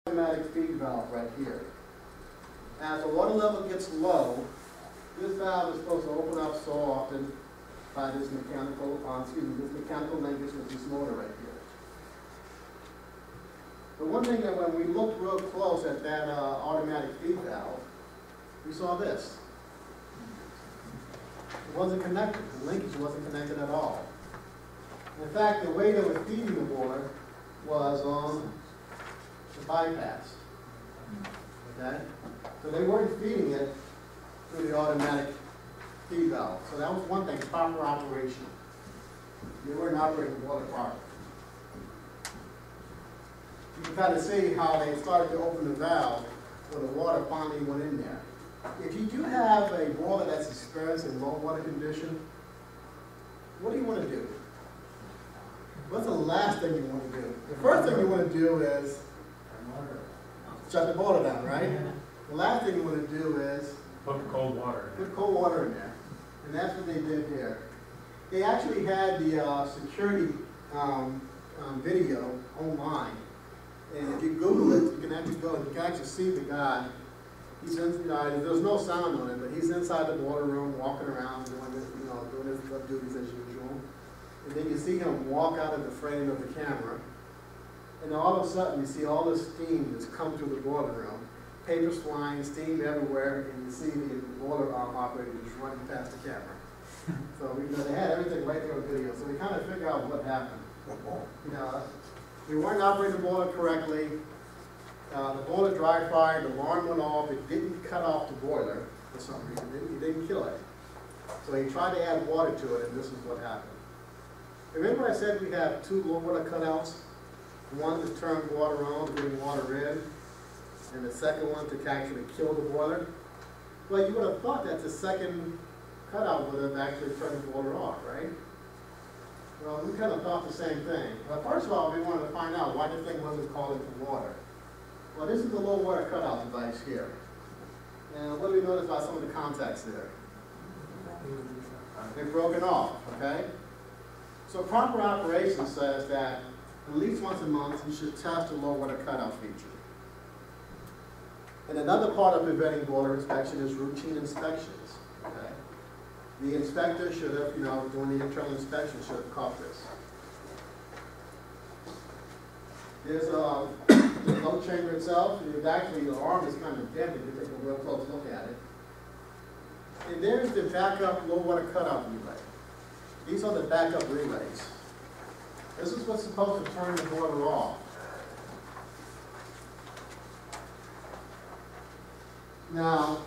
automatic feed valve right here. As the water level gets low, this valve is supposed to open up so often by this mechanical, this mechanical linkage with this motor right here. The one thing that when we looked real close at that automatic feed valve, we saw this. It wasn't connected. The linkage wasn't connected at all. In fact, the way they were feeding the water was on the bypass. Okay? So they weren't feeding it through the automatic feed valve. So that was one thing, proper operation. They weren't operating the water properly. You can kind of see how they started to open the valve when the water finally went in there. If you do have a boiler that's experiencing low water condition, what do you want to do? What's the last thing you want to do? The first thing you want to do is shut the boiler down, right? The last thing you want to do is put cold water in there. And that's what they did here. They actually had the security video online. And if you Google it, you can actually go and you can actually see the guy. He's inside, there's no sound on it, but he's inside the boiler room walking around doing his, doing his duties as usual. And then you see him walk out of the frame of the camera. And all of a sudden you see all this steam that's come through the boiler room. Papers flying, steam everywhere, and you see the boiler operator just running past the camera. So they had everything right there on video. So we kind of figure out what happened. We weren't operating the boiler correctly. The boiler dry fired, the alarm went off. It didn't cut off the boiler for some reason. It didn't kill it. So he tried to add water to it, and this is what happened. Remember I said we have two low water cutouts? One to turn water on, bring water in, and the second one to actually kill the boiler. Well, you would have thought that the second cutout would have actually turned the water off, right? Well, we kind of thought the same thing. Well, first of all, we wanted to find out why the thing wasn't calling for water. Well, this is the low water cutout device here. And what do we notice about some of the contacts there? They're broken off, okay? So proper operation says that at least once a month you should test the low water cutout feature. And another part of preventing boiler inspection is routine inspections, okay? The inspector should have, doing the internal inspection, should have caught this. There's the load chamber itself. Actually, the arm is kind of bent if you take a real close look at it. And there's the backup low water cutout relay. These are the backup relays. This is what's supposed to turn the boiler off. Now,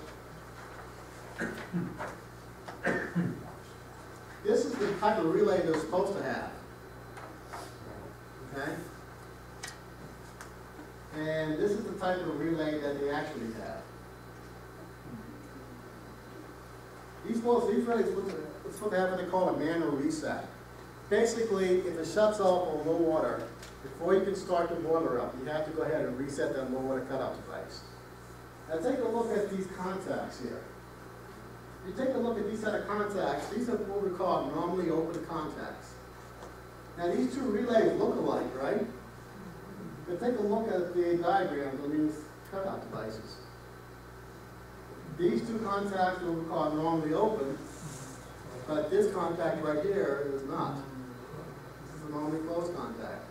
this is the type of relay they're supposed to have. Okay? And this is the type of relay that they actually have. These relays are supposed to have what they call a manual reset. Basically, if it shuts off on low water, before you can start the boiler up, you have to go ahead and reset that low water cutout device. Now take a look at these contacts here. If you take a look at these set of contacts, these are what we call normally open contacts. Now these two relays look alike, right? But take a look at the diagrams on these cutout devices. These two contacts are what we call normally open, but this contact right here is not. This is a normally closed contact.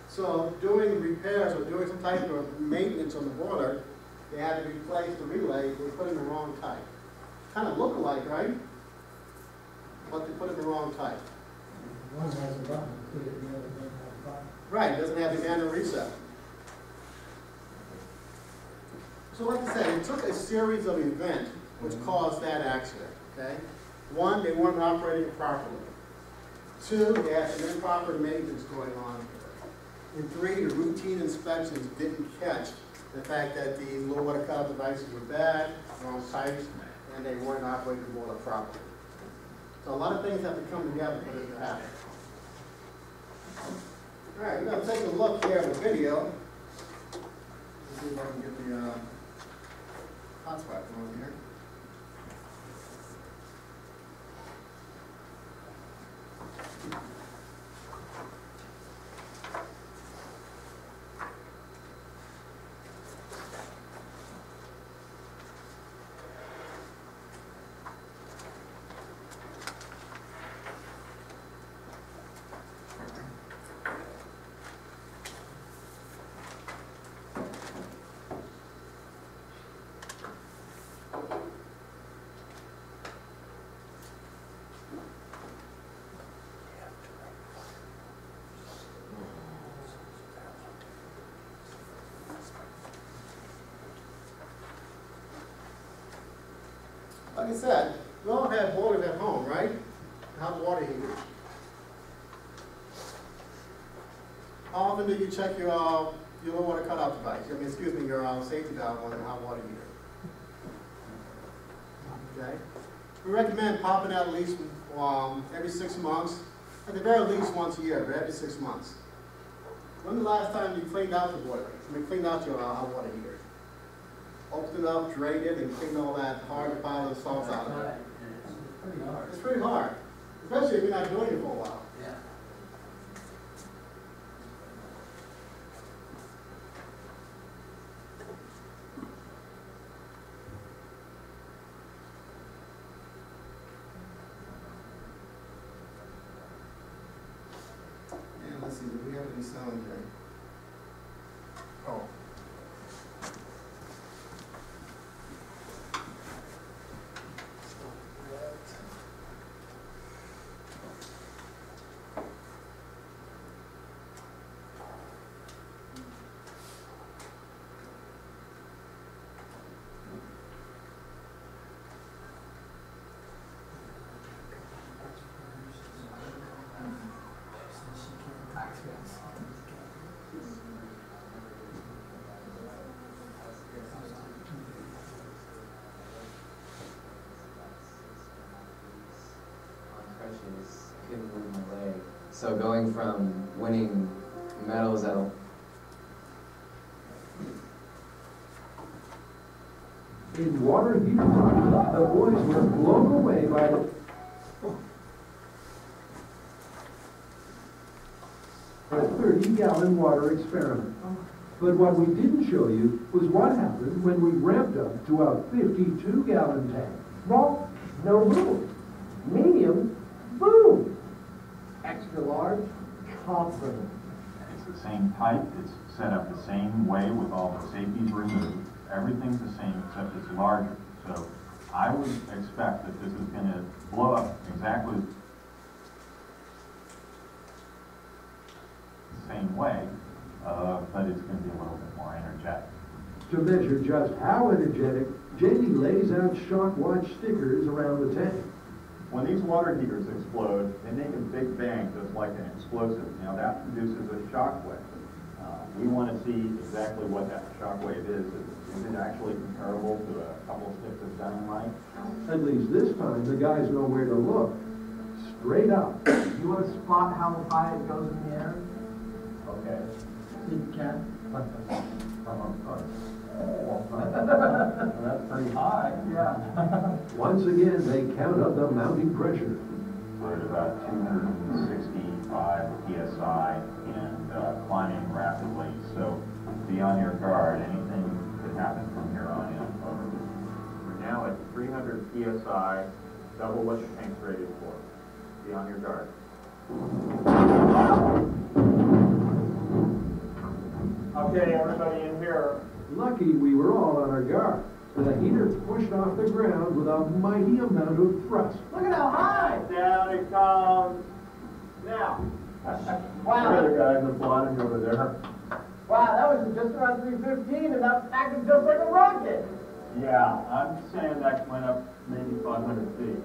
So doing repairs or doing some type of maintenance on the boiler, they had to replace the relay. They put in the wrong type. Kind of look alike, right? But they put in the wrong type. One has a button, the other doesn't have a button. Right, it doesn't have the manual reset. So like I said, it took a series of events which caused that accident, okay? One, they weren't operating properly. Two, they had some improper maintenance going on. And three, the routine inspections didn't catch the fact that these low water cutout devices were bad, wrong types, and they weren't operating the boiler properly. So a lot of things have to come together for this to happen. All right, we're going to take a look here at the video. Let's see if I can get the hotspot going here. like I said, we all have boilers at home, right? Hot water heaters. How often do you check your low water cutoff device? I mean, excuse me, your safety valve on the hot water heater. Okay. We recommend popping out at least every 6 months, at the very least once a year, but every 6 months. When's the last time you cleaned out the boiler? I mean, cleaned out your hot water heater? Opened it up, drained it, and cleaned all that hard deposit salts out of it. It's pretty hard. It's pretty hard, especially if you're not doing it for a while. Yeah. And let's see, do we have any sound here? Oh. Couldn't move my leg. So going from winning medals at In water heater time, the boys were blown away by the 30-gallon water experiment. But what we didn't show you was what happened when we ramped up to a 52-gallon tank. Small, no room. Medium, boom. Extra large, confident. It's the same type, it's set up the same way with all the safeties removed. Everything's the same except it's larger. So I would expect that this is going to blow up exactly the same way, but it's going to be a little bit more energetic. To measure just how energetic, Jamie lays out shock watch stickers around the tank. When these water heaters explode, they make a big bang just like an explosive. Now that produces a shock wave. We want to see exactly what that shock wave is. Is it actually comparable to a couple sticks of dynamite? At least this time, the guys know where to look. Straight up. You want to spot how high it goes in the air? Okay. You can. That's pretty high. Yeah. Once again, they count up the mounting pressure. We're at about 265 psi and climbing rapidly. So be on your guard. Anything could happen from here on in. We're now at 300 psi, double what the tank's rated for. Be on your guard. Okay, everybody in here. Lucky we were all on our guard. The heater pushed off the ground with a mighty amount of thrust. Look at how high. Down it comes. Now. Wow. The other guys applauding over there. Wow, that was just around 315 and that acted just like a rocket. Yeah, I'm saying that went up maybe 500 feet.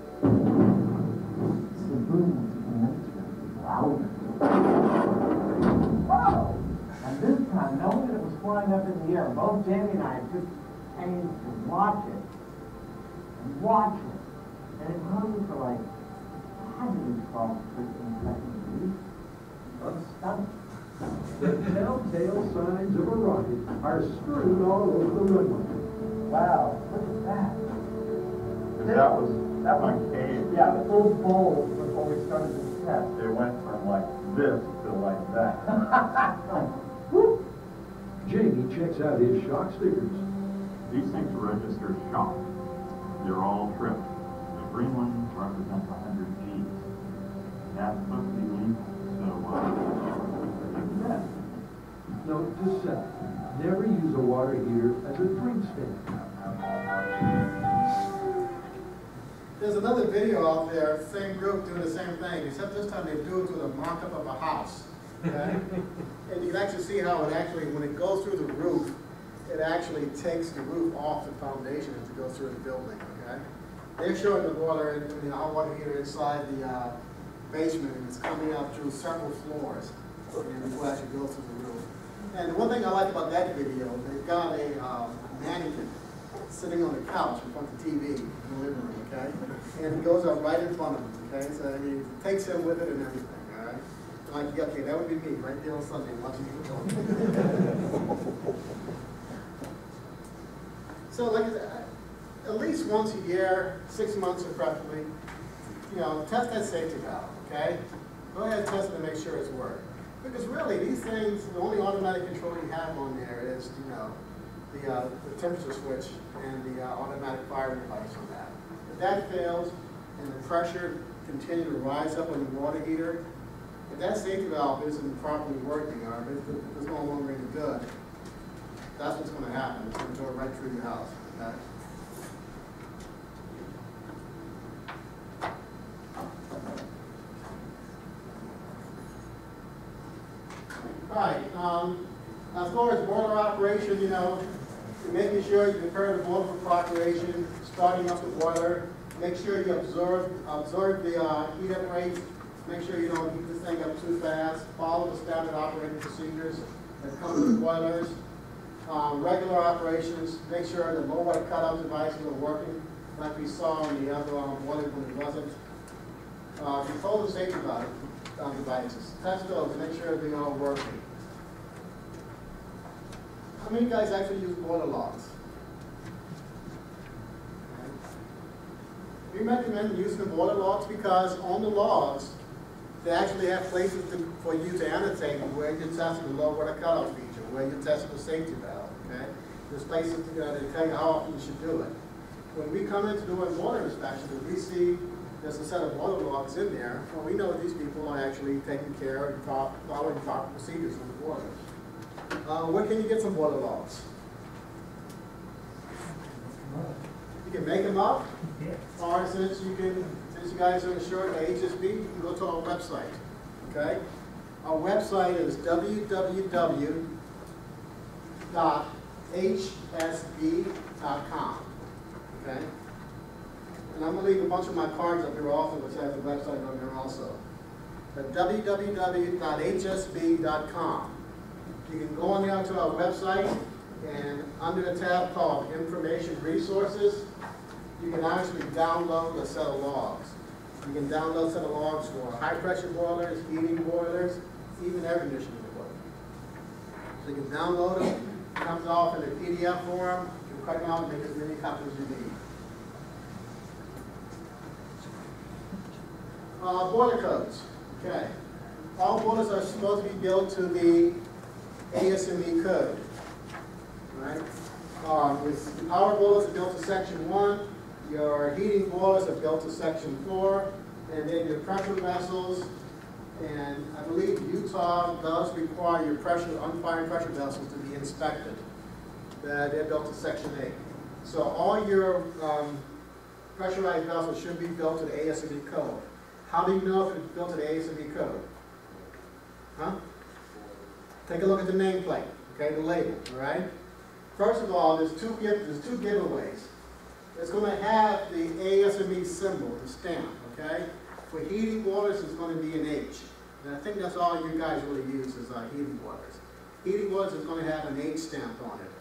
Whoa. And this time, knowing that it was flying up in the air, both Jamie and I took pains to watch it. And watch it. And it hung for like, I didn't 12, 13 seconds. I'm stunned. The telltale signs of a rocket are strewn all over the runway. Wow, look at that. That was my cave. Yeah, the full bowl before we started this test. It went from like this to like that. Whoop. Jamie checks out his shock stickers. These things register shock. They're all tripped. The green one represents 100 Gs. That's supposed to be lethal. So, Note to self, never use a water heater as a drink stand. There's another video out there, same group doing the same thing, except this time they do it to the mock-up of a house. Okay? And you can actually see how it actually, when it goes through the roof, it actually takes the roof off the foundation as it goes through the building, okay? they're showing the water in the hot water heater inside the basement, and it's coming up through several floors, and before it actually goes through the roof. And one thing I like about that video, they've got a mannequin sitting on the couch in front of the TV in the living room, okay? And it goes up right in front of him, okay? So he takes him with it and everything, all right? Like, yeah, okay, that would be me right there on Sunday watching you go. So, like, at least once a year, 6 months or preferably, you know, test that safety valve, okay? Go ahead and test it and make sure it's working. Because really, these things, the only automatic control you have on there is, you know, the temperature switch and the automatic fire device on that. If that fails and the pressure continues to rise up on the water heater, if that safety valve isn't properly working, or if it's no longer any good, that's what's going to happen. It's going to go right through your house, okay? All right, as far as boiler operation, you know, you're making sure you prepare the boiler for operation, starting up the boiler, make sure you observe the heat up rates, make sure you don't heat this thing up too fast, follow the standard operating procedures that come with the boilers. Regular operations, make sure the low water cutoff devices are working, like we saw in the other boiler when it wasn't. Control the safety devices, test those, make sure they're all working. How many guys actually use boiler logs? We recommend using the boiler logs because on the logs, they actually have places for you to annotate where you tested the low water cutoff feature, where you tested the safety valve, okay? There's places to tell you how often you should do it. When we come in to do a boiler inspection, if we see there's a set of boiler logs in there, well, we know these people are actually taking care and following proper procedures on the boilers. Where can you get some boiler logs? You can make them up, or since you guys are insured by HSB, you can go to our website, okay? Our website is www.hsb.com, okay? And I'm going to leave a bunch of my cards up here also, which has the website on there also. At www.hsb.com. You can go on down to our website, and under the tab called Information Resources, you can actually download a set of logs. You can download a set of logs for high pressure boilers, heating boilers, even air conditioning boilers. So you can download them, it comes off in a PDF form, you can cut them out and make as many copies as you need. Boiler codes, okay. All boilers are supposed to be built to the ASME code, right? With power boilers are built to section 1, your heating boilers are built to section 4, and then your pressure vessels, and I believe Utah does require your unfired pressure vessels to be inspected. They're built to section 8. So all your pressurized vessels should be built to the ASME code. How do you know if it's built to the ASME code? Huh? Take a look at the nameplate, okay, the label, all right? First of all, there's two giveaways. It's going to have the ASME symbol, the stamp, okay? For heating boilers, it's going to be an H. And I think that's all you guys really use is heating boilers. Heating boilers is going to have an H stamp on it.